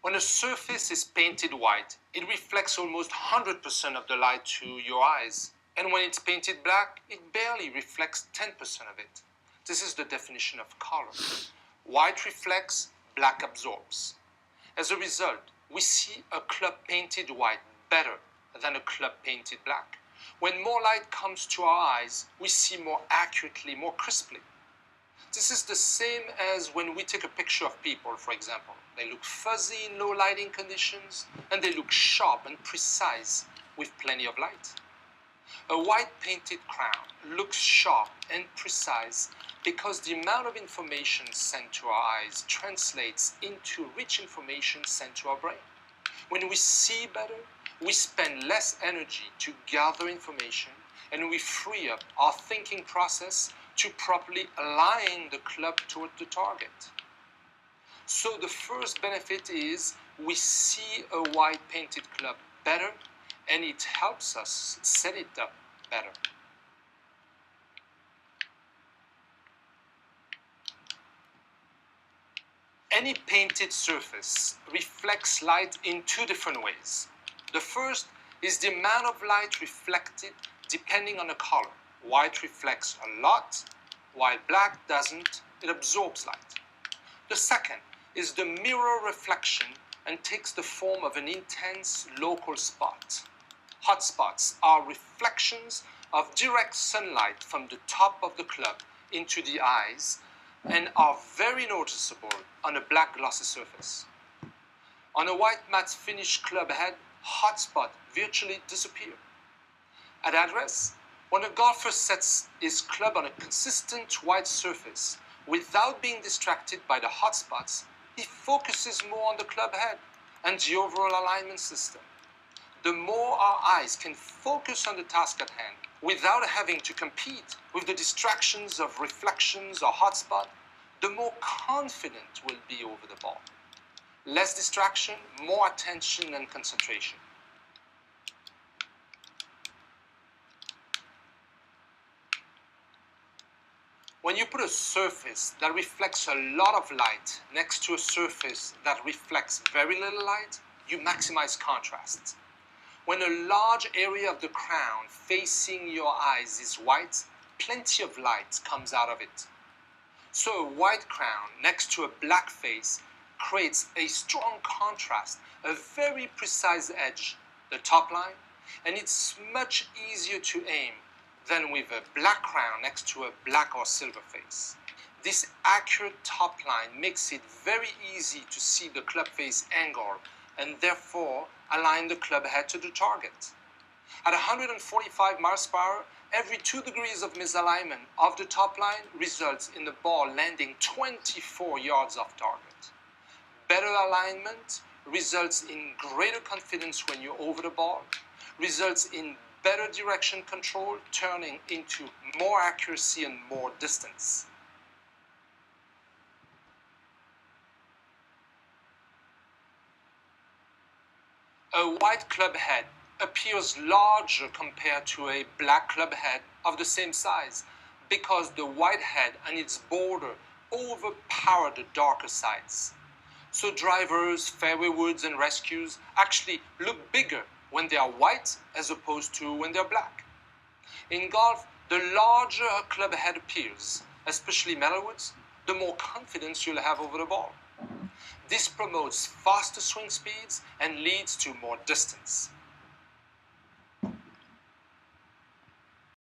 When a surface is painted white, it reflects almost 100% of the light to your eyes. And when it's painted black, it barely reflects 10% of it. This is the definition of color. White reflects, black absorbs. As a result, we see a club painted white better than a club painted black. When more light comes to our eyes, we see more accurately, more crisply. This is the same as when we take a picture of people, for example. They look fuzzy in low lighting conditions, and they look sharp and precise with plenty of light. A white painted crown looks sharp and precise because the amount of information sent to our eyes translates into rich information sent to our brain. When we see better, we spend less energy to gather information, and we free up our thinking process to properly align the club toward the target. So the first benefit is we see a white painted club better, and it helps us set it up better. Any painted surface reflects light in two different ways. The first is the amount of light reflected depending on the color. White reflects a lot, while black doesn't. It absorbs light. The second is the mirror reflection and takes the form of an intense local spot. Hot spots are reflections of direct sunlight from the top of the club into the eyes and are very noticeable on a black glossy surface. On a white matte finish club head, hot spots virtually disappear. At address, when a golfer sets his club on a consistent white surface without being distracted by the hot spots, he focuses more on the club head and the overall alignment system. The more our eyes can focus on the task at hand without having to compete with the distractions of reflections or hot spot, the more confident we'll be over the ball. Less distraction, more attention and concentration. When you put a surface that reflects a lot of light next to a surface that reflects very little light, you maximize contrast. When a large area of the crown facing your eyes is white, plenty of light comes out of it. So a white crown next to a black face creates a strong contrast, a very precise edge, the top line, and it's much easier to aim than with a black crown next to a black or silver face. This accurate top line makes it very easy to see the club face angle and therefore align the club head to the target. At 145 miles per hour, every 2 degrees of misalignment of the top line results in the ball landing 24 yards off target. Better alignment results in greater confidence when you're over the ball, results in better direction control, turning into more accuracy and more distance. A white club head appears larger compared to a black club head of the same size because the white head and its border overpower the darker sides. So drivers, fairway woods and rescues actually look bigger when they are white as opposed to when they're black. In golf, the larger a club head appears, especially metalwoods, the more confidence you'll have over the ball. This promotes faster swing speeds and leads to more distance.